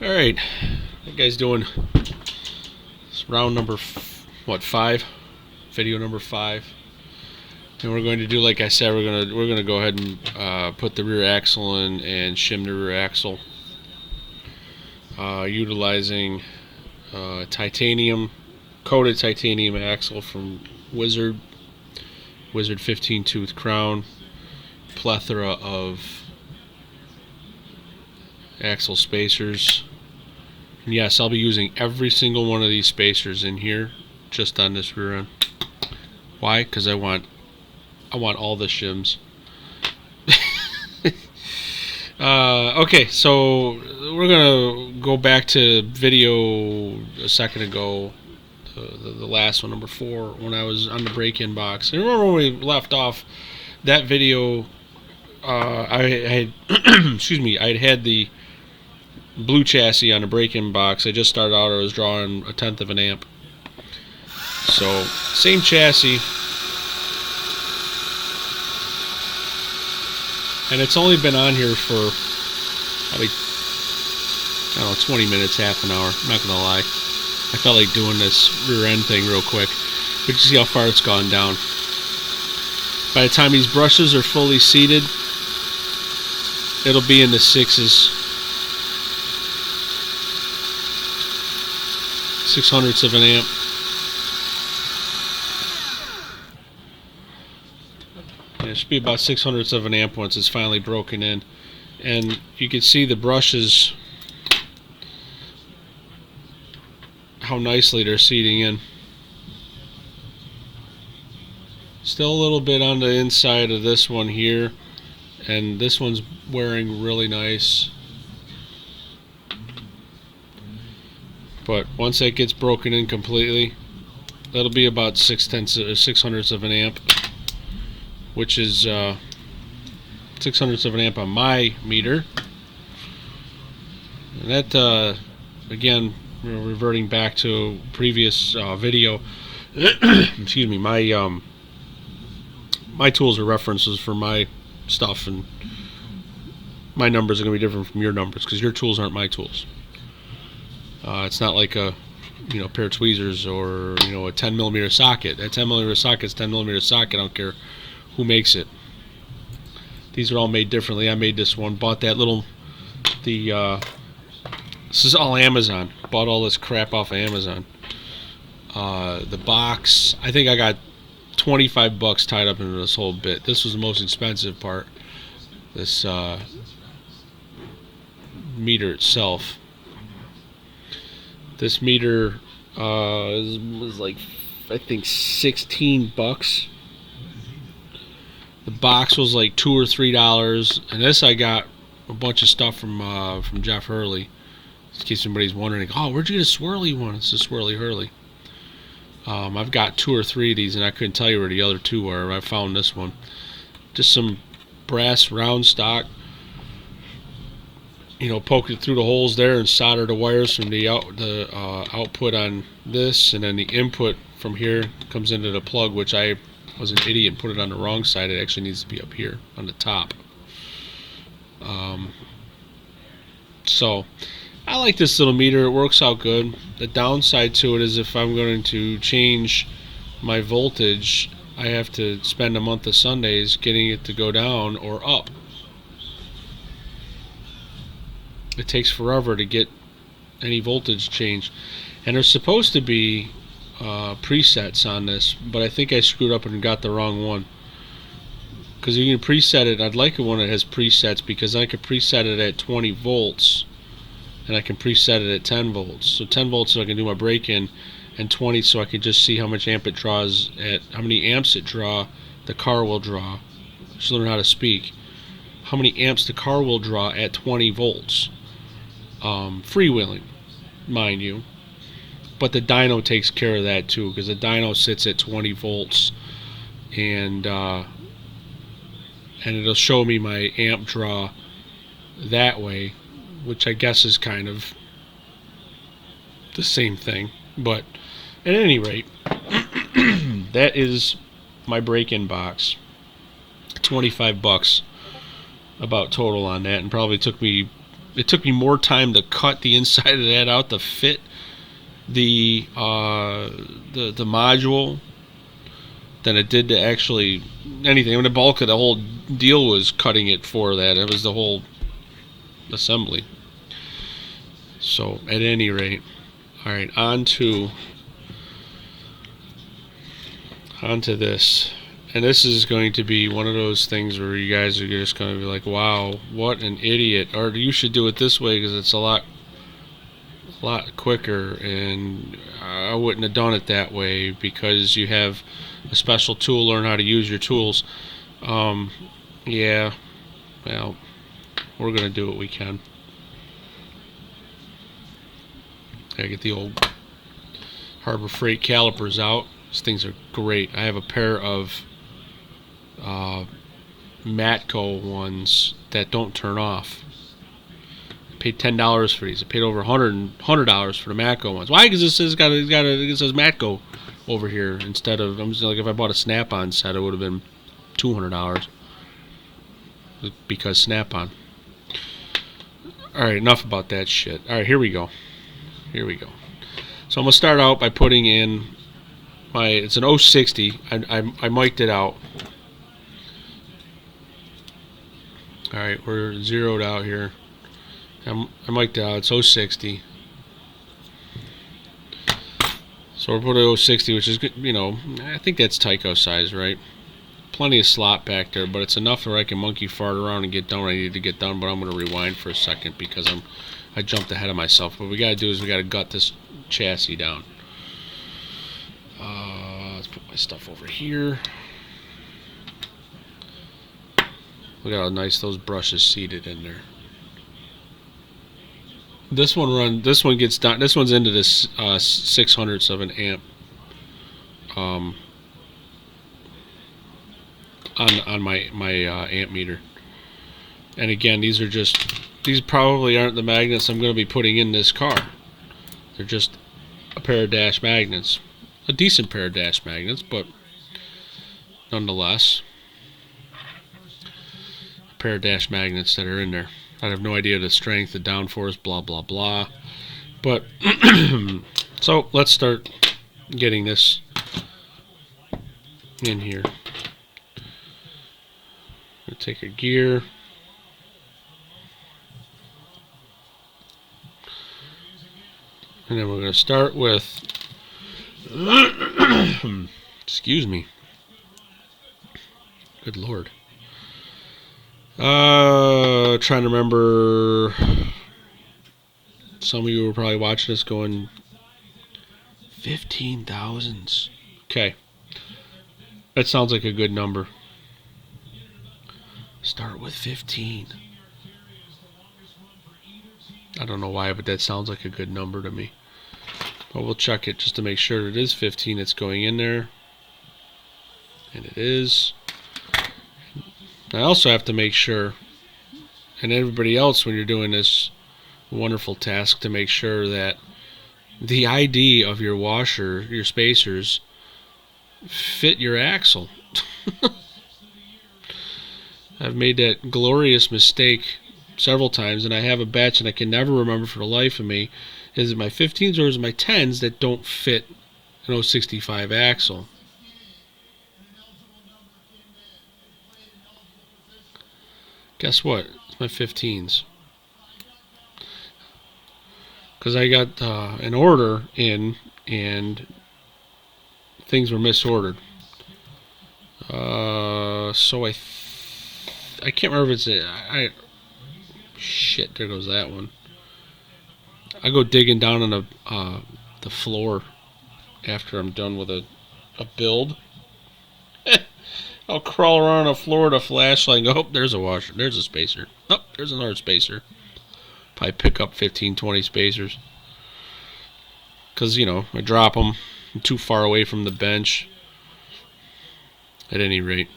Alright, how you guys doing? It's round number, 5? Video number 5. And we're going to do, like I said, we're gonna go ahead and put the rear axle in and shim the rear axle. Utilizing coated titanium axle from Wizard 15 tooth crown, plethora of axle spacers. And yes, I'll be using every single one of these spacers in here just on this rear end. Why? Because I want all the shims. Okay, so we're gonna go back to video a second ago, the last one, number 4, when I was on the break-in box. And remember when we left off that video? I had excuse me, I'd had the blue chassis on the break-in box. I just started out. I was drawing 1/10 of an amp. So same chassis. And it's only been on here for probably, I don't know, 20 minutes, half an hour. I'm not going to lie. I felt like doing this rear end thing real quick. But you see how far it's gone down. By the time these brushes are fully seated, it'll be in the 6s. 600ths of an amp. It should be about 600ths of an amp once it's finally broken in. And you can see the brushes, how nicely they're seating in. Still a little bit on the inside of this one here, and this one's wearing really nice. But once that gets broken in completely, that'll be about 600ths of an amp, which is 600ths of an amp on my meter. And that, again, reverting back to previous video, excuse me, my tools are references for my stuff, and my numbers are going to be different from your numbers because your tools aren't my tools. It's not like a pair of tweezers or a 10mm socket. That 10mm socket is 10mm socket. I don't care who makes it. These are all made differently. I made this one. Bought that little this is all Amazon. Bought all this crap off of Amazon. The box, I think I got $25 tied up into this whole bit. This was the most expensive part. This meter itself. This meter was like, I think, $16. The box was like $2 or $3, and this I got a bunch of stuff from Jeff Hurley. In case anybody's wondering, oh, where'd you get a swirly one? It's a Swirly Hurley. I've got 2 or 3 of these, and I couldn't tell you where the other 2 were. I found this one. Just some brass round stock. Poked it through the holes there and soldered the wires from the output on this, and then the input from here comes into the plug, which I was an idiot and put it on the wrong side. It actually needs to be up here on the top. So I like this little meter. It works out good. The downside to it is if I'm going to change my voltage, I have to spend a month of Sundays getting it to go down or up. It takes forever to get any voltage change, and there's supposed to be presets on this, but I think I screwed up and got the wrong one, because you can preset it. I'd like one that has presets, because I could preset it at 20 volts and I can preset it at 10 volts. So 10 volts so I can do my break-in, and 20 so I can just see how much amp it draws, at how many amps the car will draw. Just learn how to speak. How many amps the car will draw at 20 volts. Freewheeling, mind you, but the dyno takes care of that too, because the dyno sits at 20 volts, and it'll show me my amp draw that way, which I guess is kind of the same thing. But at any rate, that is my break-in box. $25 about total on that, and probably took me it took me more time to cut the inside of that out to fit the module than it did to actually anything. I mean, the bulk of the whole deal was cutting it for that. It was the whole assembly. So at any rate, all right, on to this. And this is going to be one of those things where you guys are just going to be like, wow, what an idiot. Or you should do it this way because it's a lot quicker, and I wouldn't have done it that way because you have a special tool. Learn how to use your tools. Yeah, well, we're going to do what we can. Gotta get the old Harbor Freight calipers out. These things are great. I have a pair of Matco ones that don't turn off. I paid $10 for these. I paid over $100 for the Matco ones. Why? Because it says Matco over here instead of, I'm just like, if I bought a Snap-on set, it would have been $200 because Snap-on. All right, enough about that shit. All right, here we go. So I'm gonna start out by putting in it's an 060. I mic'd it out. All right, we're zeroed out here. I mic'd it out. It's 060. So we're putting 060, which is good. You know, I think that's Tyco size, right? Plenty of slot back there, but it's enough where I can monkey fart around and get done what I need to get done. But I'm gonna rewind for a second because I jumped ahead of myself. What we gotta do is we gotta gut this chassis down. Let's put my stuff over here. Look at how nice those brushes seated in there. This one gets down. This one's into this 600ths of an amp. On my amp meter. And again, these probably aren't the magnets I'm going to be putting in this car. They're just a pair of dash magnets. A decent pair of dash magnets, but nonetheless, a pair of dash magnets that are in there. I have no idea the strength, the downforce, blah, blah, blah. But, so let's start getting this in here. We'll take a gear. And then we're going to start with, excuse me. Good Lord. Trying to remember, some of you were probably watching this going, 15,000s. Okay. That sounds like a good number. Start with 15. I don't know why, but that sounds like a good number to me. But we'll check it just to make sure it is 15 that's going in there. And it is. I also have to make sure, and everybody else when you're doing this wonderful task, to make sure that the ID of your washer, your spacers, fit your axle. I've made that glorious mistake several times, and I have a batch and I can never remember for the life of me, is it my 15s or is it my 10s that don't fit an 065 axle? Guess what? It's my 15s. Because I got an order in and things were misordered. So I can't remember if it's shit, there goes that one. I go digging down on the floor after I'm done with a build. I'll crawl around the floor with a flashlight and go, oh, there's a washer, there's a spacer. Oh, there's another spacer. Probably pick up 15, 20 spacers. Because, you know, I drop them. I'm too far away from the bench. At any rate.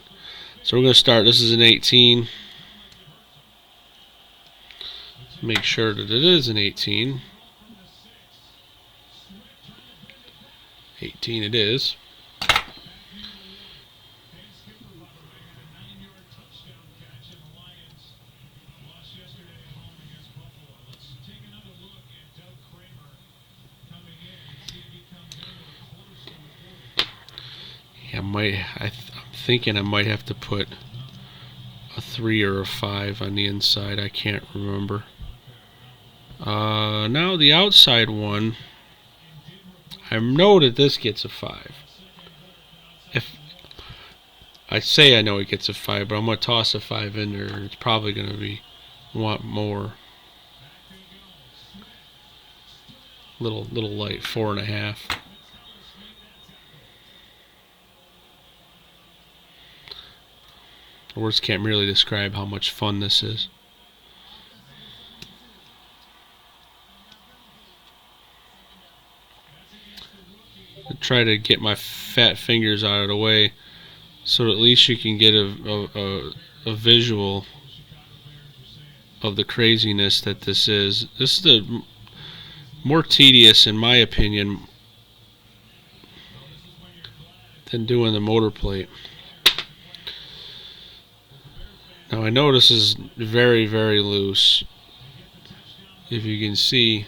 So we're going to start. This is an 18. Make sure that it is an 18. 18 it is. Yeah, I'm thinking I might have to put a 3 or a 5 on the inside. I can't remember. Now the outside one, I know that this gets a 5. If I say I know it gets a 5, but I'm going to toss a 5 in there. It's probably going to want more. Little light, 4.5. Words can't really describe how much fun this is. I try to get my fat fingers out of the way so at least you can get a visual of the craziness that this is. This is the more tedious, in my opinion, than doing the motor plate. Now I know this is very, very loose. If you can see,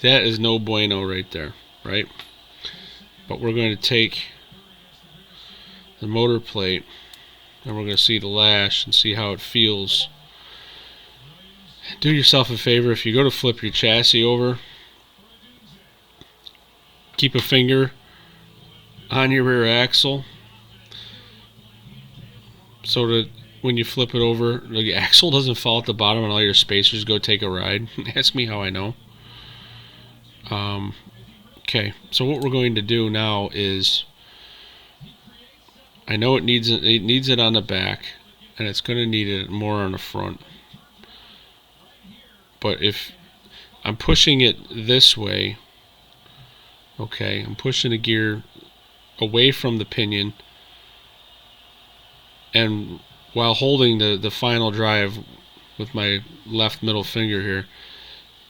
that is no bueno right there, right? But we're going to take the motor plate and we're going to see the lash and see how it feels. Do yourself a favor, if you go to flip your chassis over, keep a finger on your rear axle so that when you flip it over, the axle doesn't fall at the bottom and all your spacers go take a ride. Ask me how I know. Okay, so what we're going to do now is, I know it needs it on the back, and it's going to need it more on the front. But if I'm pushing it this way, okay, I'm pushing the gear away from the pinion, and while holding the final drive with my left middle finger here,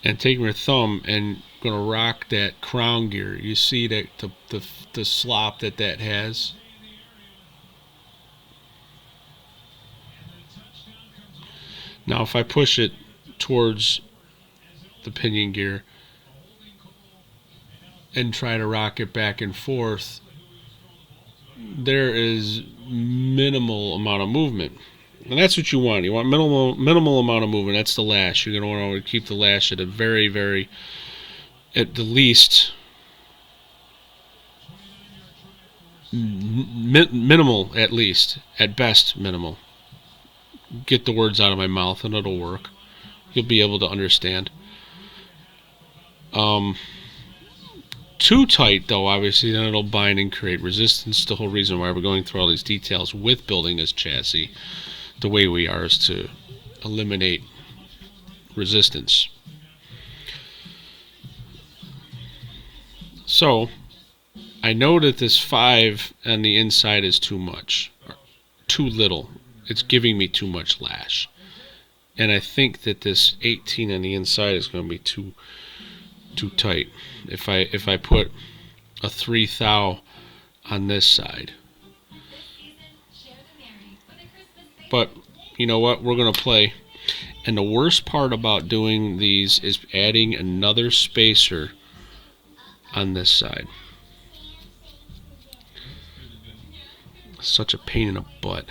and taking my thumb and going to rock that crown gear. You see that the slop that has. Now if I push it towards the pinion gear and try to rock it back and forth, there is minimal amount of movement. And that's what you want. You want minimal amount of movement. That's the lash. You're going to want to keep the lash at a very, very, at the least, minimal, at least. At best, minimal. Get the words out of my mouth and it'll work. You'll be able to understand. Too tight, though, obviously, then it'll bind and create resistance. The whole reason why we're going through all these details with building this chassis the way we are is to eliminate resistance. So I know that this 5 on the inside is too much, too little. It's giving me too much lash, and I think that this 18 on the inside is going to be too tight. If I put a 3 thou on this side. But you know what? We're going to play. And the worst part about doing these is adding another spacer on this side. Such a pain in the butt.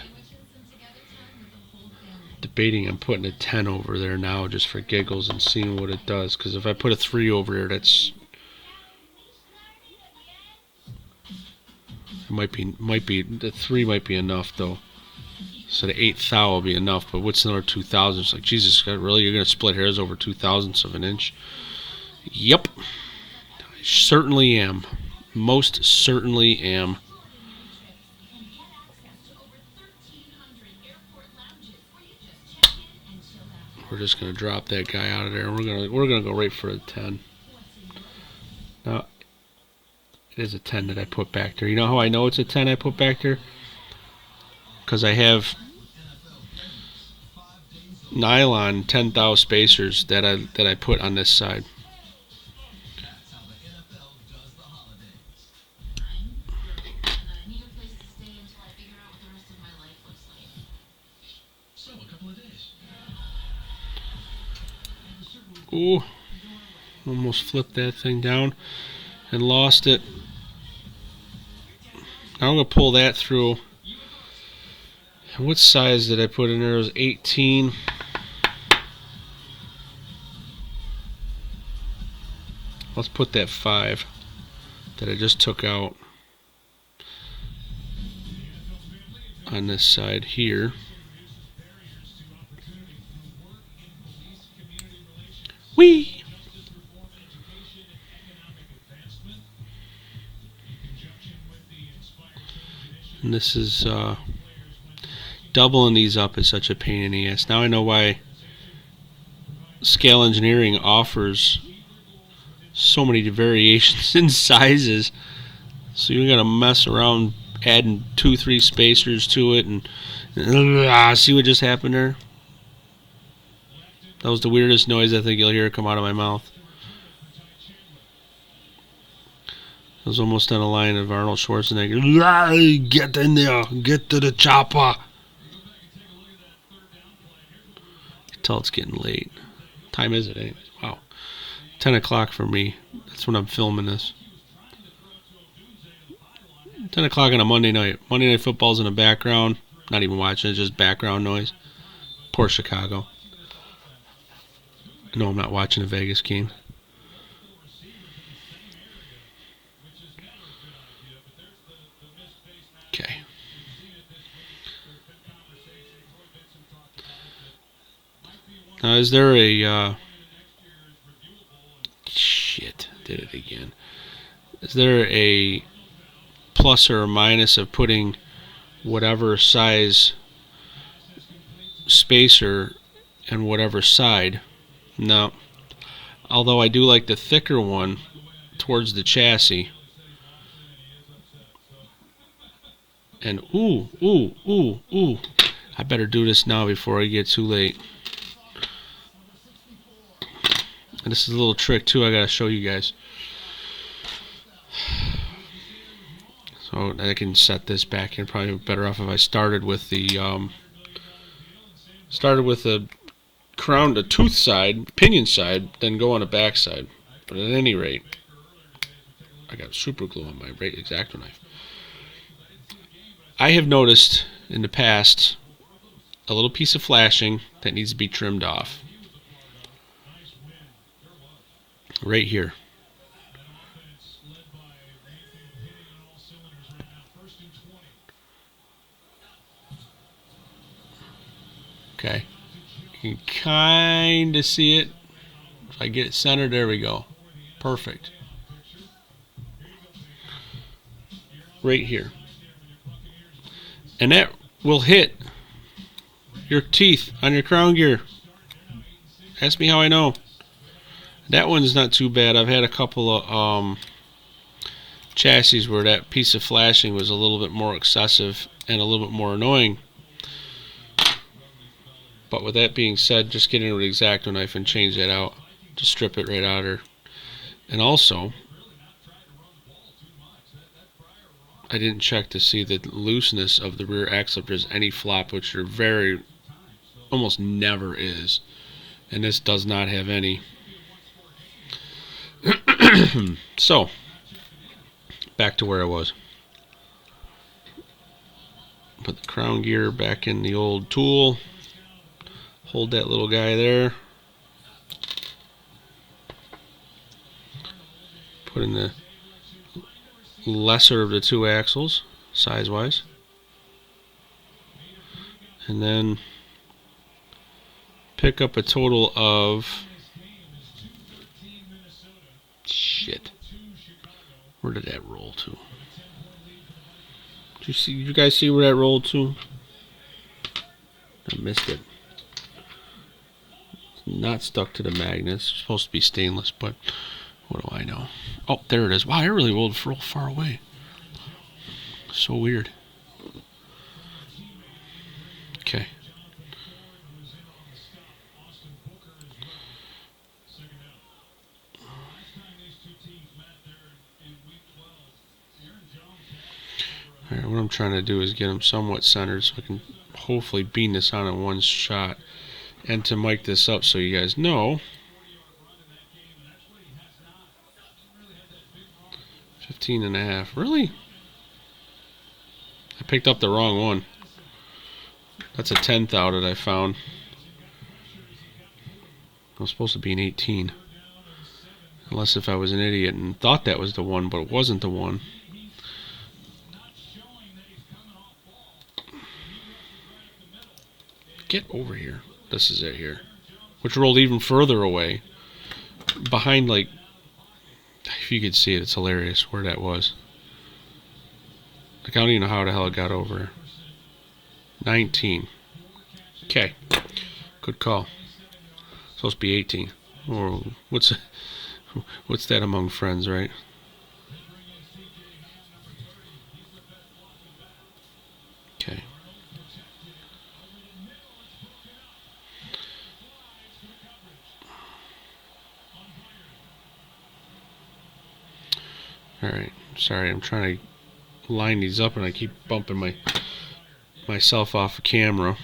Debating on putting a 10 over there now just for giggles and seeing what it does. Because if I put a 3 over there, that's... the 3 might be enough though. So the 8 thou will be enough, but what's another 2 thousandths? Like, Jesus, really? You're going to split hairs over 2 thousandths of an inch? Yep. I certainly am. Most certainly am. We're just going to drop that guy out of there. We're going to go right for a 10. Now, it is a 10 that I put back there. You know how I know it's a 10 I put back there? Because I have nylon 10 thou spacers that I put on this side. Ooh, almost flipped that thing down. and lost it. Now I'm going to pull that through. And what size did I put in there? It was 18. Let's put that 5 that I just took out on this side here. Whee! And this is doubling these up is such a pain in the ass. Now I know why Scale Engineering offers so many variations in sizes. So you gotta mess around adding 2-3 spacers to it and see what just happened there? That was the weirdest noise I think you'll hear come out of my mouth. I was almost on a line of Arnold Schwarzenegger. Get in there. Get to the chopper. You can tell it's getting late. What time is it anyways? Wow. 10 o'clock for me. That's when I'm filming this. 10 o'clock on a Monday night. Monday Night Football's in the background. Not even watching it, just background noise. Poor Chicago. No, I'm not watching a Vegas game. Okay. Now, is there a... shit, did it again. Is there a plus or a minus of putting whatever size spacer in whatever side? No. Although I do like the thicker one towards the chassis. And ooh. I better do this now before I get too late. And this is a little trick too I gotta show you guys. So I can set this back in. Probably better off if I started with the crown, the tooth side, pinion side, then go on the back side. But at any rate, I got super glue on my X-Acto knife. I have noticed in the past a little piece of flashing that needs to be trimmed off. Right here. Okay. You can kind of see it. If I get it centered, there we go. Perfect. Right here. And that will hit your teeth on your crown gear. Ask me how I know. That one's not too bad. I've had a couple of chassis where that piece of flashing was a little bit more excessive and a little bit more annoying. But with that being said, just get into an X-Acto knife and change that out. Just strip it right out of there. And also, I didn't check to see the looseness of the rear axle if there's any flop, which there almost never is. And this does not have any. So, back to where I was. Put the crown gear back in the old tool. Hold that little guy there. Put in the lesser of the two axles, size-wise. And then pick up a total of... Shit. Where did that roll to? Did you guys see where that rolled to? I missed it. Not stuck to the magnets. It's supposed to be stainless, but what do I know? Oh, there it is. Wow, I really rolled real far away. So weird. Okay. Alright, what I'm trying to do is get them somewhat centered so I can hopefully beam this on in one shot. And to mic this up so you guys know, 15.5. Really? I picked up the wrong one. That's a 10th out that I found. It was supposed to be an 18. Unless if I was an idiot and thought that was the one, but it wasn't the one. Get over here. This is it here. Which rolled even further away. Behind, like, if you could see it, it's hilarious where that was. Like, I don't even know how the hell it got over. 19. Okay. Good call. Supposed to be 18. Or what's that among friends, right? Okay. Alright. Sorry, I'm trying to line these up and I keep bumping myself off the camera.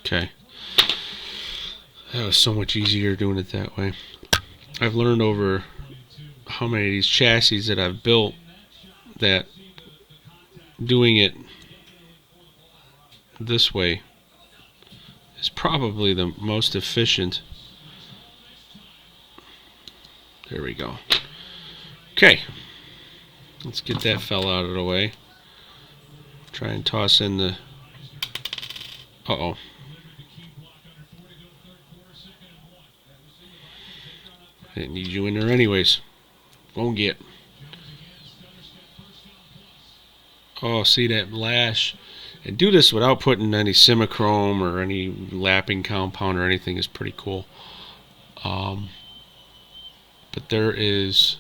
Okay. That was so much easier doing it that way. I've learned over how many of these chassis that I've built that doing it this way is probably the most efficient. There we go. Okay. Let's get that fell out of the way. Try and toss in the... Uh-oh. I didn't need you in there anyways. Won't get. Oh, see that lash? And do this without putting any simichrome or any lapping compound or anything is pretty cool. But there is...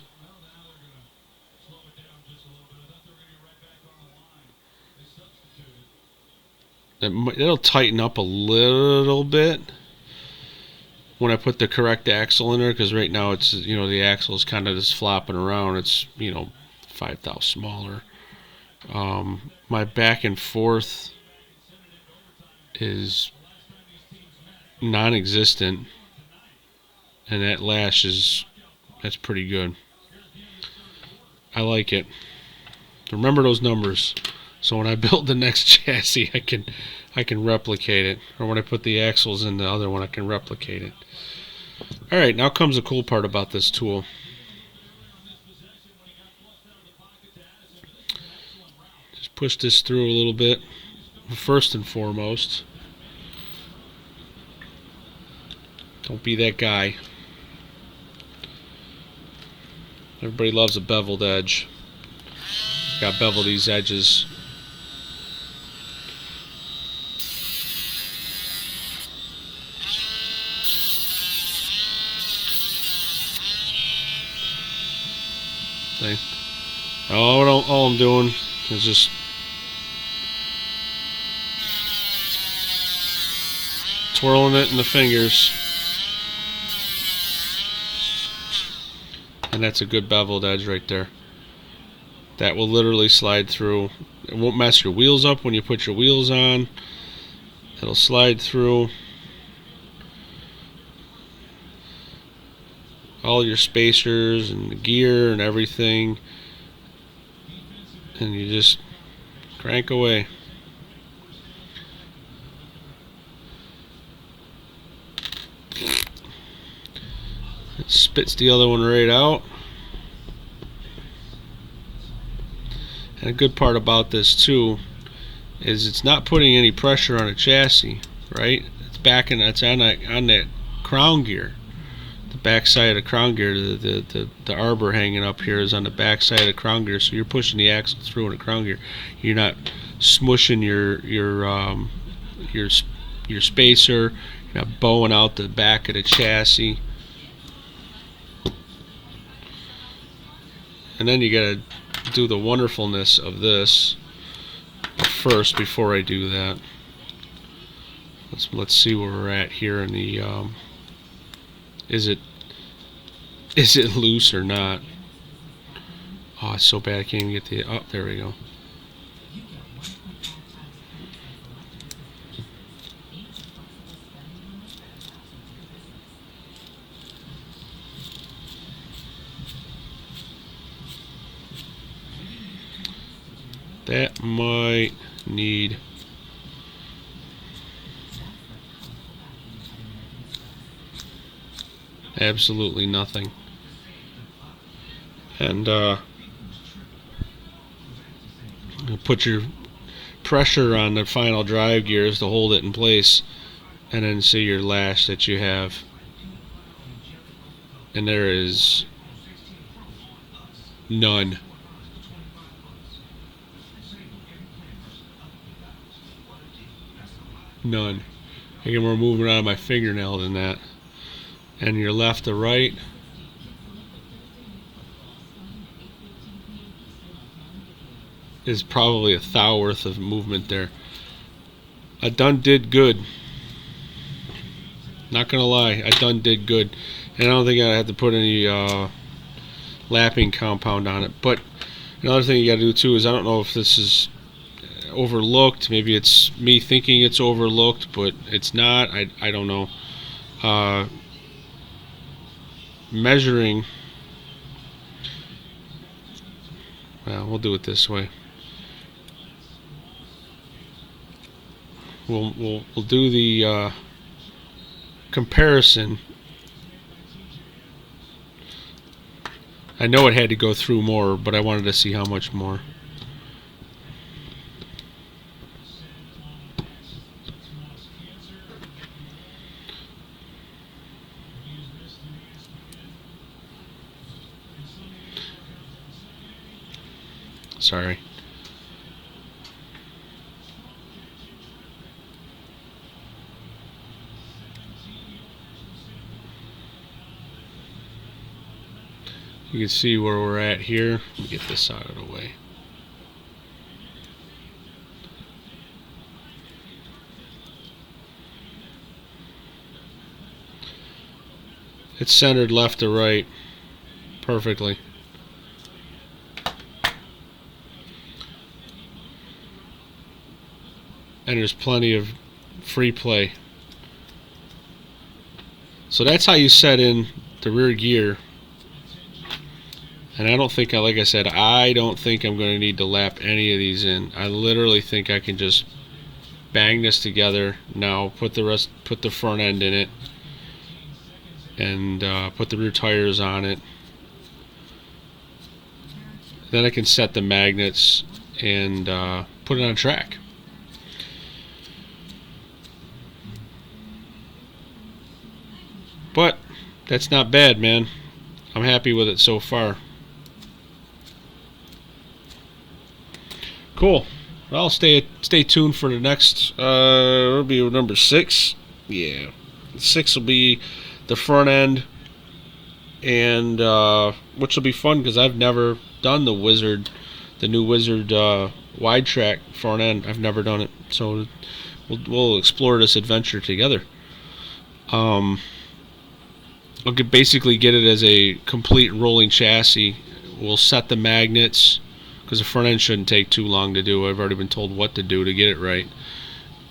It'll tighten up a little bit when I put the correct axle in there, because right now it's, the axle is kind of just flopping around. It's 5 thou smaller. My back and forth is non-existent, and that lash that's pretty good. I like it. Remember those numbers, so when I build the next chassis, I can replicate it, or when I put the axles in the other one, I can replicate it. Alright, now comes the cool part about this tool. Just push this through a little bit, first and foremost. Don't be that guy. Everybody loves a beveled edge. Got bevel these edges. See? All I'm doing is just twirling it in the fingers. And that's a good beveled edge right there. That will literally slide through. It won't mess your wheels up when you put your wheels on. It'll slide through all your spacers and the gear and everything, and you just crank away. It spits the other one right out. And a good part about this too is it's not putting any pressure on a chassis, right? It's backing. It's on that crown gear. The back side of the crown gear, the arbor hanging up here is on the back side of the crown gear, so you're pushing the axle through in the crown gear. You're not smushing your spacer. You're not bowing out the back of the chassis. And then you gotta do the wonderfulness of this first before I do that. let's see where we're at here in the is it loose or not? Oh, it's so bad I can't even get the, oh, there we go. That might need absolutely nothing. And put your pressure on the final drive gears to hold it in place, and then see your lash that you have. And there is none. None. I get more movement out of my fingernail than that. And your left to right, is probably a thou worth of movement there. I done did good. Not gonna lie, I done did good. And I don't think I have to put any lapping compound on it. But another thing you gotta do too is, I don't know if this is overlooked. Maybe it's me thinking it's overlooked, but it's not. I don't know. Measuring. Well, we'll do it this way. We'll do the comparison. I know it had to go through more, but I wanted to see how much more. Sorry. You can see where we're at here. Let me get this out of the way. It's centered left to right perfectly. And there's plenty of free play. So that's how you set in the rear gear. And I don't think, like I said, I don't think I'm going to need to lap any of these in. I literally think I can just bang this together now, put the front end in it, and put the rear tires on it. Then I can set the magnets and put it on track. But that's not bad, man. I'm happy with it so far. Cool. Well, stay tuned for the next. It'll be number 6. Yeah, 6 will be the front end, and which will be fun because I've never done the new Wizard wide track front end. I've never done it, so we'll explore this adventure together. I'll basically get it as a complete rolling chassis. We'll set the magnets, because the front end shouldn't take too long to do. I've already been told what to do to get it right.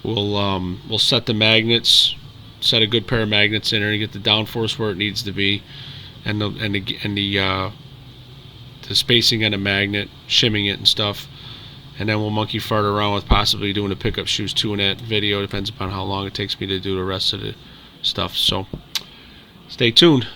We'll set the magnets, set a good pair of magnets in there, and get the downforce where it needs to be, and the spacing on the magnet, shimming it and stuff. And then we'll monkey fart around with possibly doing the pickup shoes too in that video. Depends upon how long it takes me to do the rest of the stuff. So stay tuned.